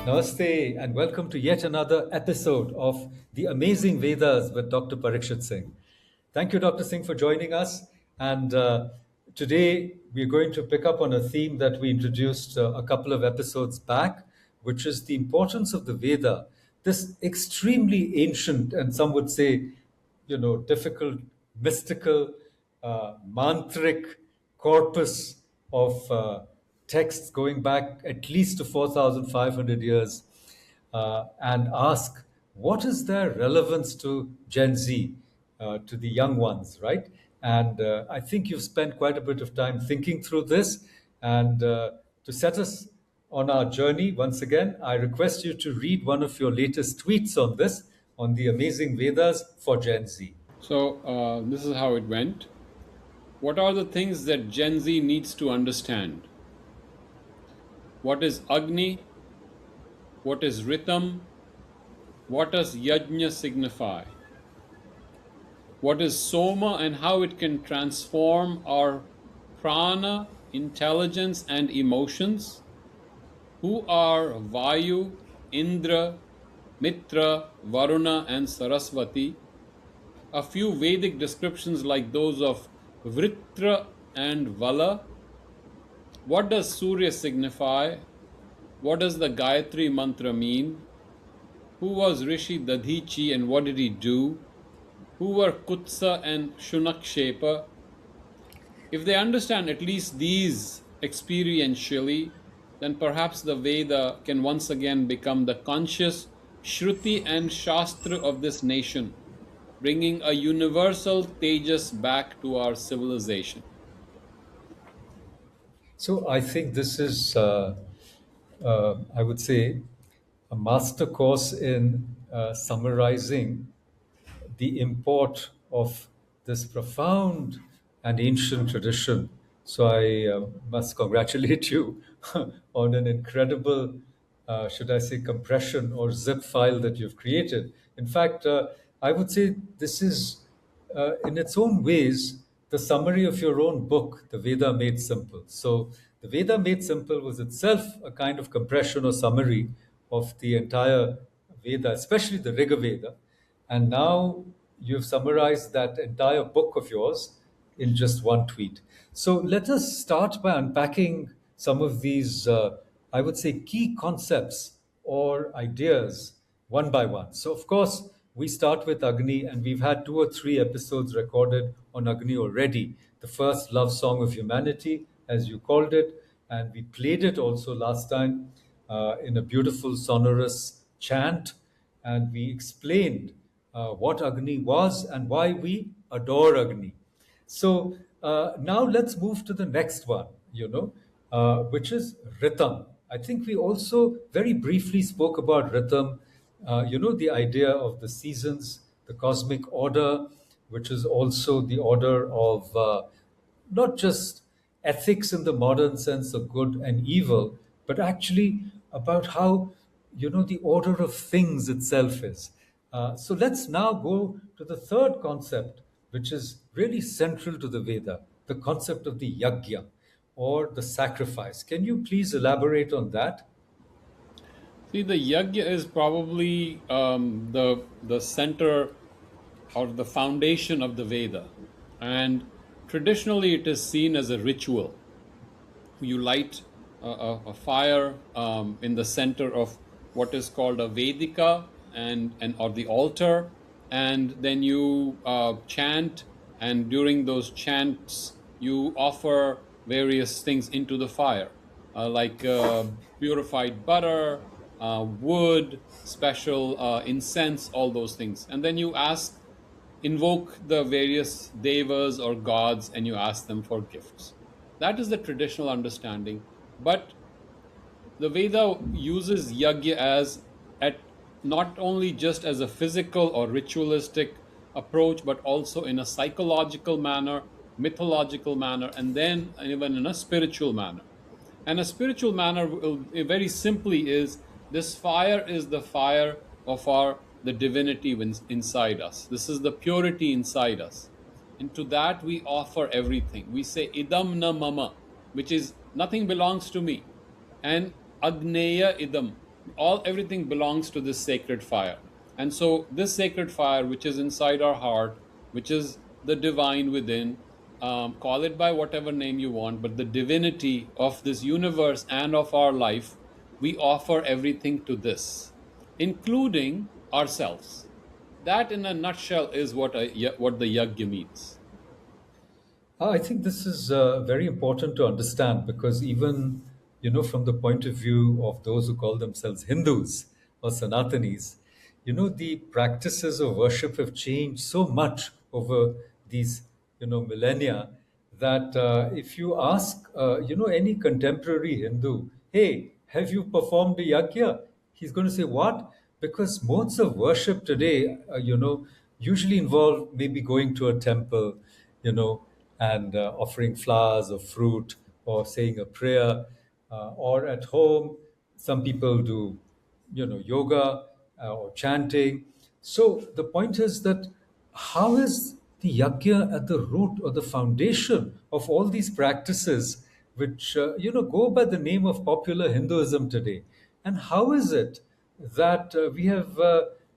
Namaste, and welcome to yet another episode of the Amazing Vedas with Dr. Pariksith Singh. Thank you, Dr. Singh, for joining us. And today we're going to pick up on a theme that we introduced a couple of episodes back, which is the importance of the Veda, this extremely ancient and some would say, difficult, mystical, mantric corpus of texts going back at least to 4,500 years and ask what is their relevance to Gen Z, to the young ones, right? And I think you've spent quite a bit of time thinking through this. And to set us on our journey, once again, I request you to read one of your latest tweets on this, on the Amazing Vedas for Gen Z. So, this is how it went. What are the things that Gen Z needs to understand? What is Agni? What is Rhythm? What does Yajna signify? What is Soma and how it can transform our prana, intelligence, and emotions? Who are Vayu, Indra, Mitra, Varuna, and Saraswati? A few Vedic descriptions like those of Vritra and Vala. What does Surya signify? What does the Gayatri mantra mean? Who was Rishi Dadhichi and what did he do? Who were Kutsa and Shunakshepa? If they understand at least these experientially, then perhaps the Veda can once again become the conscious Shruti and Shastra of this nation, bringing a universal Tejas back to our civilization. So I think this is, I would say, a master course in summarizing the import of this profound and ancient tradition. So I must congratulate you on an incredible, should I say, compression or zip file that you've created. In fact, I would say this is, in its own ways, the summary of your own book, The Veda Made Simple. So, The Veda Made Simple was itself a kind of compression or summary of the entire Veda, especially the Riga Veda. And now you've summarized that entire book of yours in just one tweet. So let us start by unpacking some of these, I would say, key concepts or ideas one by one. So, of course, we start with Agni, and we've had 2 or 3 episodes recorded on Agni already. The first love song of humanity, as you called it, and we played it also last time in a beautiful sonorous chant, and we explained what Agni was and why we adore Agni. So now let's move to the next one, which is rhythm. I think we also very briefly spoke about rhythm, the idea of the seasons, the cosmic order, which is also the order of not just ethics in the modern sense of good and evil, but actually about how the order of things itself is. So let's now go to the third concept, which is really central to the Veda, the concept of the yajna or the sacrifice. Can you please elaborate on that? See, the yajna is probably the center or the foundation of the Veda, and traditionally it is seen as a ritual. You light a fire in the center of what is called a Vedika and or the altar, and then you chant, and during those chants you offer various things into the fire, like purified butter, wood, special incense, all those things, and then you invoke the various devas or gods, and you ask them for gifts. That is the traditional understanding. But the Veda uses yajna as at not only just as a physical or ritualistic approach, but also in a psychological manner, mythological manner, and then even in a spiritual manner. And a spiritual manner, very simply, is this fire is the fire of our the divinity inside us. This is the purity inside us. And to that we offer everything. We say idam na mama, which is nothing belongs to me. And agneya idam. All everything belongs to this sacred fire. And so this sacred fire, which is inside our heart, which is the divine within, call it by whatever name you want, but the divinity of this universe and of our life, we offer everything to this, including ourselves. That in a nutshell is what the yajna means. I think this is very important to understand because even, from the point of view of those who call themselves Hindus or Sanatanis, the practices of worship have changed so much over these, millennia that if you ask, any contemporary Hindu, hey, have you performed a yajna? He's going to say, what? Because modes of worship today, usually involve maybe going to a temple, and offering flowers or fruit or saying a prayer, or at home, some people do, yoga or chanting. So the point is that how is the yajna at the root or the foundation of all these practices which go by the name of popular Hinduism today? And how is it that we have,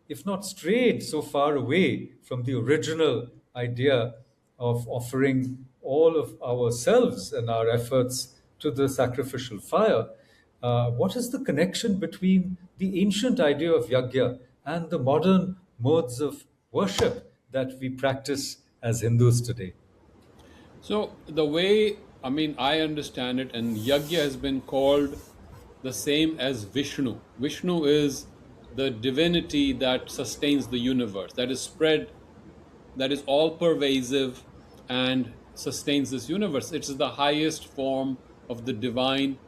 if not strayed so far away from the original idea of offering all of ourselves and our efforts to the sacrificial fire? What is the connection between the ancient idea of yajna and the modern modes of worship that we practice as Hindus today? So the way, I mean, I understand it, and yajna has been called the same as Vishnu. Vishnu is the divinity that sustains the universe, that is spread, that is all pervasive and sustains this universe. It is the highest form of the divine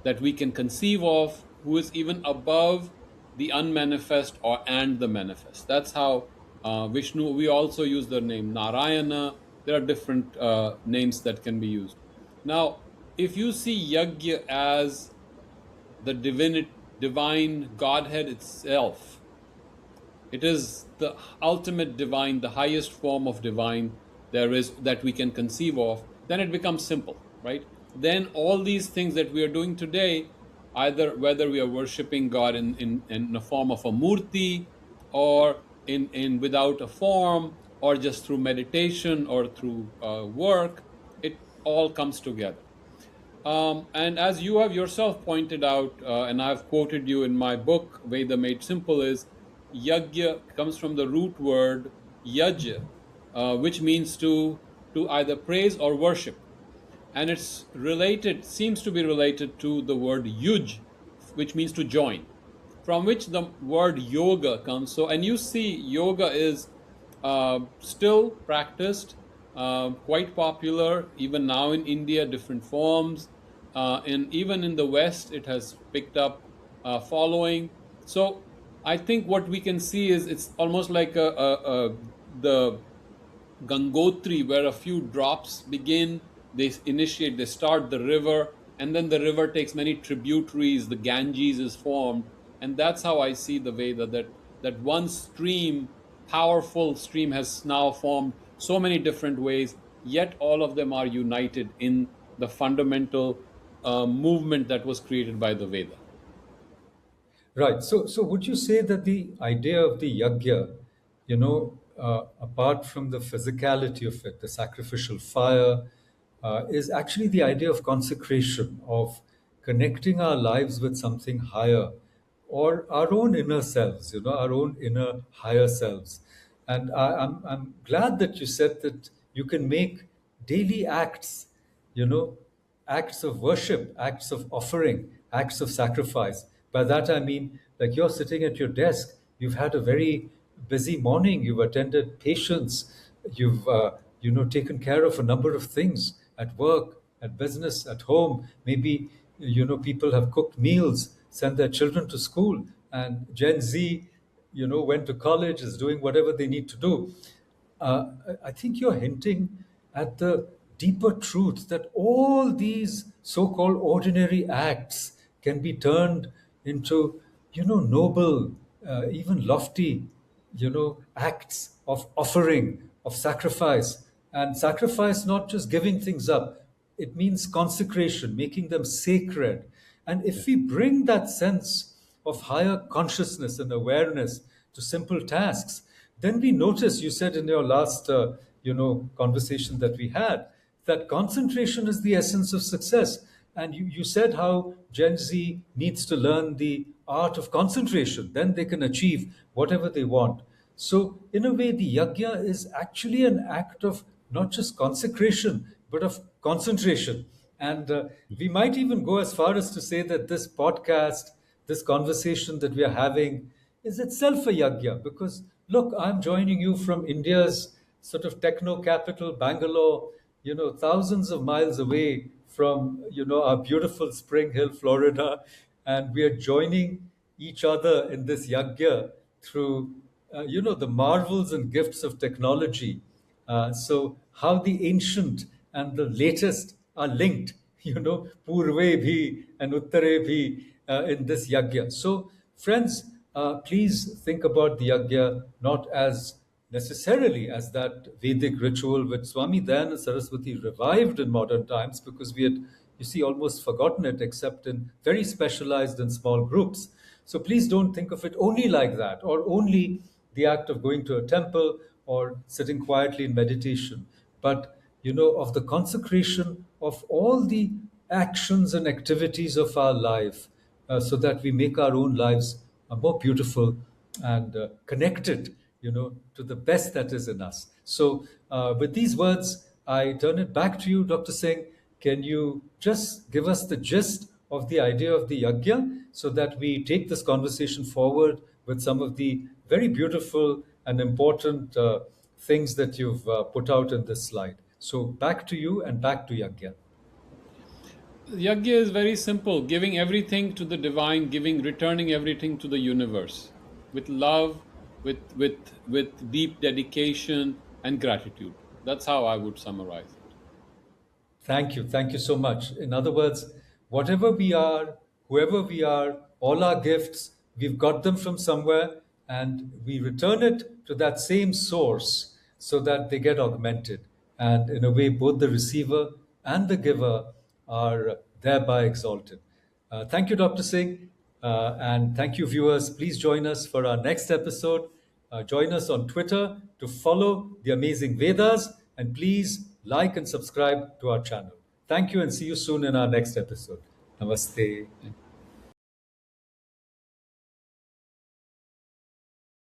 that we can conceive of, who is even above the unmanifest or and the manifest. That's how Vishnu. We also use the name Narayana. There are different names that can be used. Now, if you see Yajna as the divine Godhead itself, it is the ultimate divine, the highest form of divine there is that we can conceive of. Then it becomes simple, right? Then all these things that we are doing today, either whether we are worshiping God in the form of a murti, or in without a form, or just through meditation or through work, it all comes together. And as you have yourself pointed out, and I've quoted you in my book, Veda Made Simple, is yajna comes from the root word yaj, which means to either praise or worship. And it's related, seems to be related to the word yuj, which means to join, from which the word yoga comes. So, and you see, yoga is still practiced, quite popular even now in India, different forms. And even in the West, it has picked up following. So, I think what we can see is it's almost like the Gangotri, where a few drops begin, they start the river, and then the river takes many tributaries, the Ganges is formed. And that's how I see the Veda, that one stream, powerful stream, has now formed so many different ways, yet all of them are united in the fundamental movement that was created by the Veda. Right. So would you say that the idea of the yajna, apart from the physicality of it, the sacrificial fire, is actually the idea of consecration, of connecting our lives with something higher, or our own inner selves, our own inner higher selves. And I'm glad that you said that you can make daily acts, you know, acts of worship, acts of offering, acts of sacrifice. By that I mean, like you're sitting at your desk, you've had a very busy morning, you've attended patients, you've taken care of a number of things at work, at business, at home. Maybe people have cooked meals, sent their children to school, and Gen Z, went to college, is doing whatever they need to do. I think you're hinting at the deeper truth that all these so called ordinary acts can be turned into, noble, even lofty, acts of offering, of sacrifice. And sacrifice, not just giving things up, it means consecration, making them sacred. And if we bring that sense of higher consciousness and awareness to simple tasks, then we notice, you said in your last conversation that we had, that concentration is the essence of success. And you said how Gen Z needs to learn the art of concentration, then they can achieve whatever they want. So in a way, the yajna is actually an act of not just consecration but of concentration. And we might even go as far as to say that this podcast, this conversation that we are having, is itself a yajna. Because look, I'm joining you from India's sort of techno capital, Bangalore, thousands of miles away from, our beautiful Spring Hill, Florida. And we are joining each other in this yajna through, the marvels and gifts of technology. So how the ancient and the latest are linked, Purve bhi and Uttare bhi in this yajna. So, friends, please think about the yajna not as necessarily as that Vedic ritual which Swami Dayananda Saraswati revived in modern times, because we had, you see, almost forgotten it except in very specialized and small groups. So please don't think of it only like that, or only the act of going to a temple or sitting quietly in meditation, but of the consecration of all the actions and activities of our life, so that we make our own lives more beautiful and connected, to the best that is in us. So, with these words, I turn it back to you, Dr. Singh. Can you just give us the gist of the idea of the yajna so that we take this conversation forward with some of the very beautiful and important things that you've put out in this slide? So, back to you and back to yajna. Yajna is very simple, giving everything to the divine, giving, returning everything to the universe with love, with deep dedication and gratitude. That's how I would summarize it. Thank you. Thank you so much. In other words, whatever we are, whoever we are, all our gifts, we've got them from somewhere and we return it to that same source so that they get augmented. And in a way, both the receiver and the giver are thereby exalted. Thank you, Dr. Singh. And thank you, viewers. Please join us for our next episode. Join us on Twitter to follow the Amazing Vedas, and please like and subscribe to our channel. Thank you and see you soon in our next episode. Namaste.